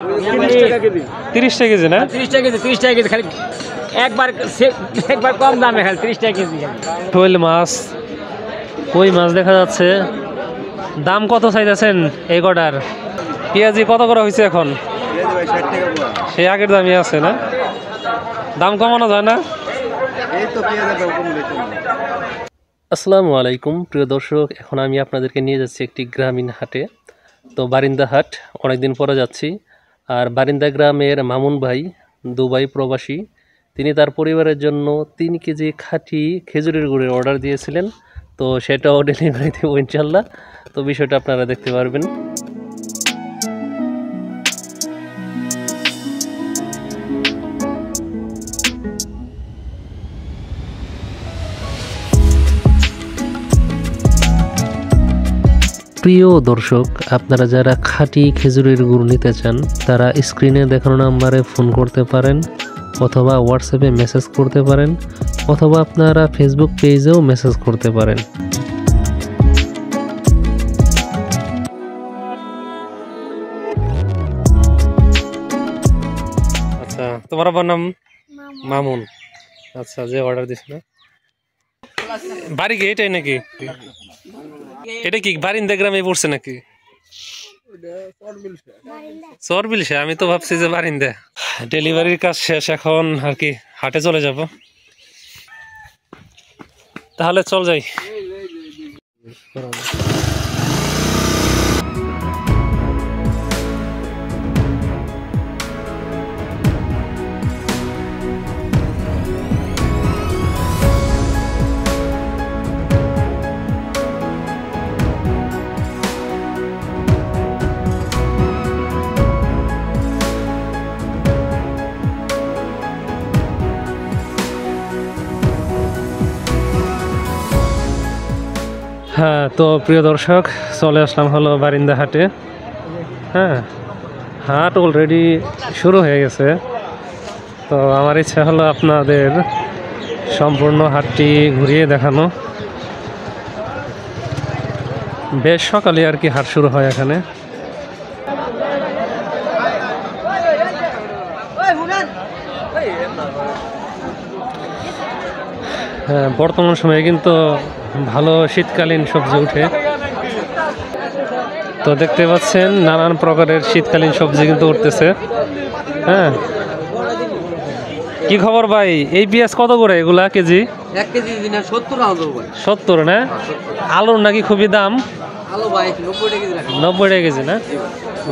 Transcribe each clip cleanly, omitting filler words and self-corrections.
30 টাকা কেজি না? 30 টাকা কেজি, 30 টাকা কেজি খালি একবার কম দামে খালি 30 টাকা কেজি। শোল মাছ, কই মাছ দেখা যাচ্ছে। দাম কত চাইতেছেন এই কটার? পেঁয়াজি কত করে হয়েছে এখন? সেই আগের দামই আছে না? দাম কমানো যায় না? আসসালামু আলাইকুম প্রিয় দর্শক, এখন আমি আপনাদেরকে নিয়ে যাচ্ছি একটি গ্রামীণ হাটে। তো বারিন্দা হাট, অনেকদিন পরে যাচ্ছি। আর বারিন্দা গ্রামের মামুন ভাই, দুবাই প্রবাসী, তিনি তার পরিবারের জন্য 3 কেজি খাঁটি খেজুরের গুড়ের অর্ডার দিয়েছিলেন। তো সেটাও ডেলিভারি দেবো ইনশাল্লাহ। তো বিষয়টা আপনারা দেখতে পারবেন। প্রিয় দর্শক, আপনারা যারা খাঁটি খেজুরের গুড় নিতে চান তারা স্ক্রিনে দেখানো নাম্বারে ফোন করতে পারেন, অথবা হোয়াটসঅ্যাপে মেসেজ করতে পারেন, অথবা আপনারা ফেসবুক পেজেও মেসেজ করতে পারেন। আচ্ছা, তোমার আবার নাম? মামুন। আচ্ছা, যে অর্ডার দিস না বাড়ি কি এটাই নাকি? এটা কি বারিন্দা গ্রামে পড়ছে নাকি? চরবিলসে? আমি তো ভাবছি যে বারিন্দা। ডেলিভারির কাজ শেষ, এখন আর কি হাটে চলে যাব। তাহলে চল যাই। হ্যাঁ, তো প্রিয় দর্শক, চলে আসলাম হলো বারিন্দা হাটে। হ্যাঁ, হাট অলরেডি শুরু হয়ে গেছে। তো আমার ইচ্ছা হলো আপনাদের সম্পূর্ণ হাটটি ঘুরিয়ে দেখানো। বেশ সকালে আর কি হাট শুরু হয় এখানে। হ্যাঁ, বর্তমান সময়ে কিন্তু ভালো শীতকালীন সবজি উঠে। তো দেখতে পাচ্ছেন নানান প্রকারের শীতকালীন সবজি কিন্তু উঠতেছে। হ্যাঁ, কি খবর ভাই? এই পেঁয়াজ কত করে এগুলা কেজি? 1 কেজি 70 না? আলুর নাকি খুবই দাম? আলু ভাই 90 টাকা কেজি রাখেন। 90 টাকা কেজি না?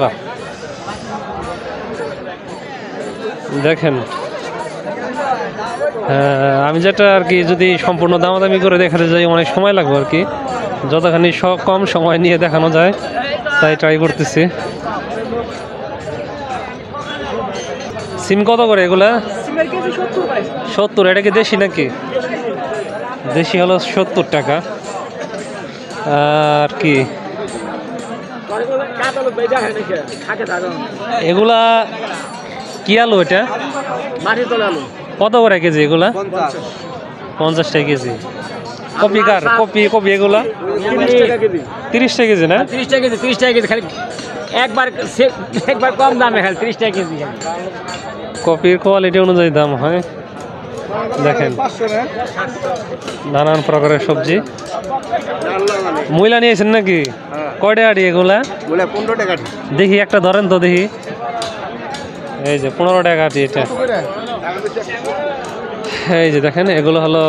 বাহ, দেখেন। আমি যেটা আর কি যদি সম্পূর্ণ দামাদামি করে দেখাতে যাই অনেক সময় লাগবে আর কি। যতখানি কম সময় নিয়ে দেখানো যায় তাই ট্রাই করতেছি। সিম কত করে এগুলা? 70। এটা কি দেশি নাকি? দেশি হলো 70 টাকা। আর কি এগুলা কি আলু? এটা কত করে কেজি এগুলা? 50 টাকা কেজি। কপি কার? কপি এগুলা 30 টাকা কেজি না? 30 টাকা কেজি, 30 টাকা কেজি খালি একবার কম দামে খালি 30 টাকা কেজি। কপির কোয়ালিটি অনুযায়ী দাম হয়। দেখেন নানান প্রকারের সবজি। মূলা নিয়েছেন নাকি? কয়টা আটি এগুলা? 15 টাকা। দেখি একটা ধরেন তো দেখি। এই যে 15 টাকা আটি এটা। এই যে দেখেন, এগুলো হলো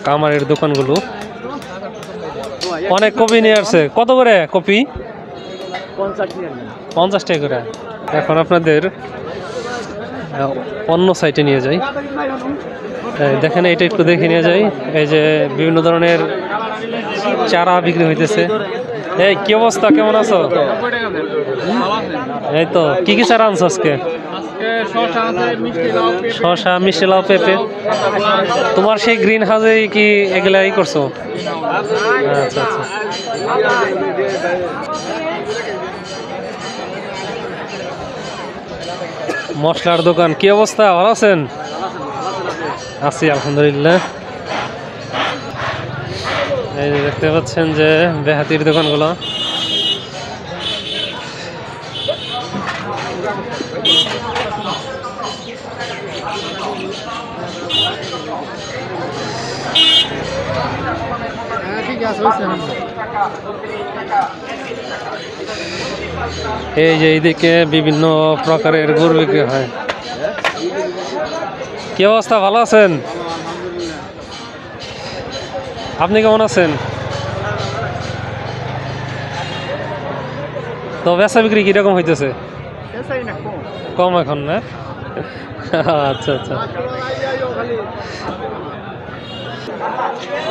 কামারের দোকানগুলো। অনেক কপি নিয়ে আসছে। কত করে কপি? 50 টাকা করে। এখন আপনাদের অন্য সাইটে নিয়ে যাই। দেখেন, এটা একটু দেখে নিয়ে যাই। এই যে বিভিন্ন ধরনের চারা বিক্রি হইতেছে। এই কি অবস্থা, কেমন আছো? এই তো কি কি চারা আনছো আজকে? শসা, মিষ্টি লাউ, পেঁপে। তোমার সেই গ্রিন হাউসে কি এগুলাই করছো? আচ্ছা আচ্ছা। মশলার দোকান, কি অবস্থা? ভালো আছেন? আছি আলহামদুলিল্লাহ। এই যে দেখতে পাচ্ছেন যে বেহাতির দোকানগুলো। এই যে এইদিকে বিভিন্ন প্রকারের গরু বিক্রি হয়। কি অবস্থা, ভালো আছেন? আপনি কেমন আছেন? তো বেচা বিক্রি কিরকম হইতেছে? কম এখন না? আচ্ছা আচ্ছা,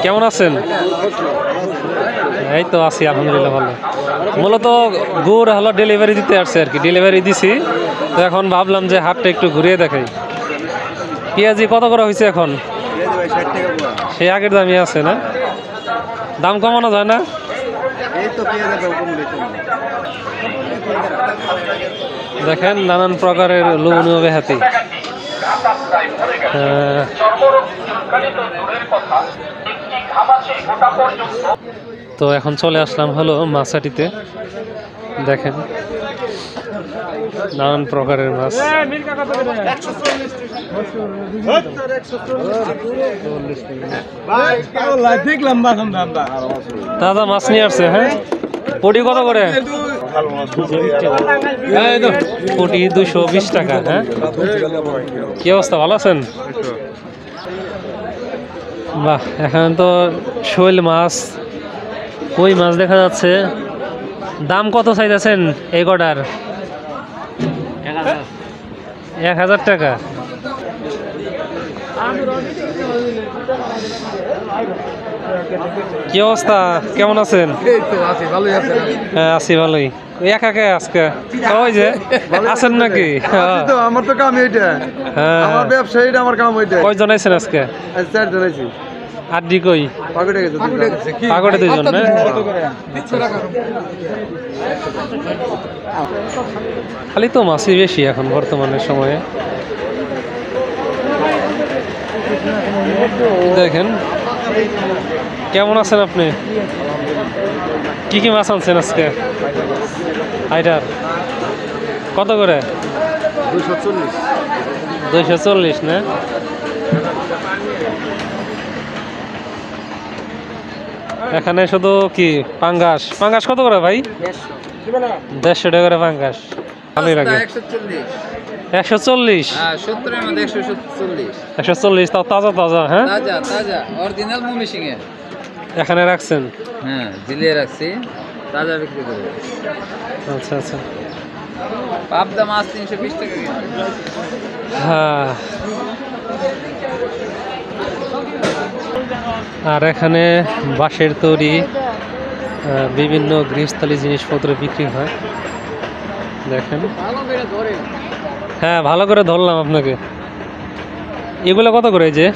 কেমন আছেন? এই তো আছি আলহামদুলিল্লাহ ভালো। মূলত গুড় হলো ডেলিভারি দিতে আসছে আর কি, ডেলিভারি দিছি। তো এখন ভাবলাম যে হাটটা একটু ঘুরিয়ে দেখাই। পেঁয়াজি কত করে হয়েছে এখন? সেই আগের দামই আছে না? দাম কমানো যায় না? দেখেন নানান প্রকারের লোভনীয় বেহাতি। তো এখন চলে আসলাম হলো মাছাটিতে। দেখেন নানান প্রকারের মাছ। দাদা মাছ নিয়ে আসছে। হ্যাঁ, পটি কত করে? পটি 220 টাকা। হ্যাঁ, কি অবস্থা, ভালো আছেন? বাহ, এখানে তো শৈল মাছ, কই মাছ দেখা যাচ্ছে। দাম কত চাইতেছেন এই কটার? 1000 টাকা। কি অবস্থা, কেমন আছেন? হ্যাঁ আছি ভালোই। একা একা আজকে ওই যে আছেন নাকি? আমার তো কাম এইটা, আমার ব্যবসা এইটা, আমার কাম ওইটা। কয়জন আছেন আজকে? 4 জন আছি। আড্ডি কই? পাগড়ে 2 জন না? খালি তো মাছই বেশি এখন বর্তমানের সময়ে। দেখেন কেমন আছেন আপনি? কি কি মাছ আনছেন আজকে? হাইডার কত করে? 240 না? এখানে শুধু কি পাঙ্গাস? পাঙ্গাস কত করে ভাই? 150 টাকা করে পাঙ্গাস। ভালোই লাগে। 140? 140 তাও তাজা তাজা? হ্যাঁ, অরিজিনাল ময়মনসিং এর এখানে রাখছেন? হ্যাঁ, ঝিলিয়ে রাখছি, তাজা বিক্রি করব। আচ্ছা আচ্ছা। পাবদা মাছ 320 টাকা। হ্যাঁ, আর এখানে বাঁশের তৈরি বিভিন্ন গৃহস্থালী জিনিসপত্র বিক্রি হয়। দেখেন, হ্যাঁ ভালো করে ধরলাম আপনাকে। এগুলো কত করে? যে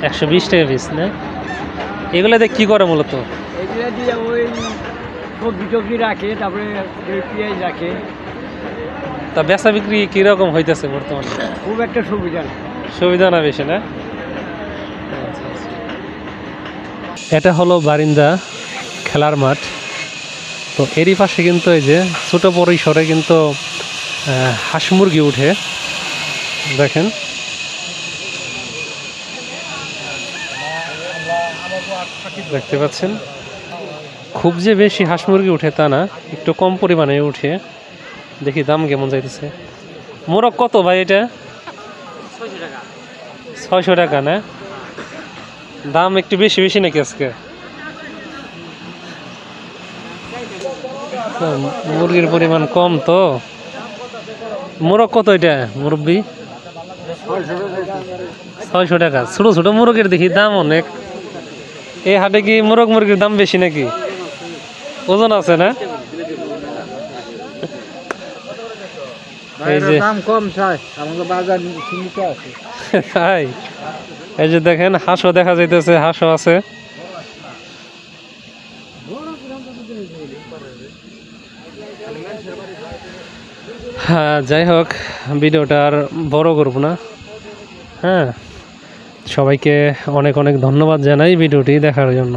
120 টাকা পিস না? এগুলোতে কি করে মূলত? এগুলো দিয়ে ওই সবজি টবজি রাখে, তারপরে পেঁয়াজ রাখে। তা বেচা বিক্রি কিরকম হইতেছে বর্তমানে? খুব একটা সুবিধা না। সুবিধা না বেশি না? এটা হলো বারিন্দা খেলার মাঠ। তো এরই পাশে কিন্তু এই যে ছোট পরিসরে কিন্তু হাঁস মুরগি উঠে। দেখেন দেখতে পাচ্ছেন, খুব যে বেশি হাঁস মুরগি উঠে তা না, একটু কম পরিমাণে উঠে। দেখি দাম কেমন যাইতেছে। মোরগ কত ভাই এটা? 600 টাকা না? দাম একটু বেশি বেশি নাকি আজকে? মুরগির পরিমাণ কম তো। মোরগ কত এটা মুরব্বি? 600 টাকা। ছোট ছোট মুরগির দেখি দাম অনেক। এই হাটে কি মোরগ মুরগির দাম বেশি নাকি? ওজন আছে না? এই যে দাম কম চাই, আমাদের বাজার সীমিত আছে। তাই, এই যে দেখেন হাঁসও দেখা যাইতেছে, হাঁসও আছে। হ্যাঁ, যাই হোক, ভিডিওটা আর বড় করব না। হ্যাঁ, সবাইকে অনেক অনেক ধন্যবাদ জানাই ভিডিওটি দেখার জন্য।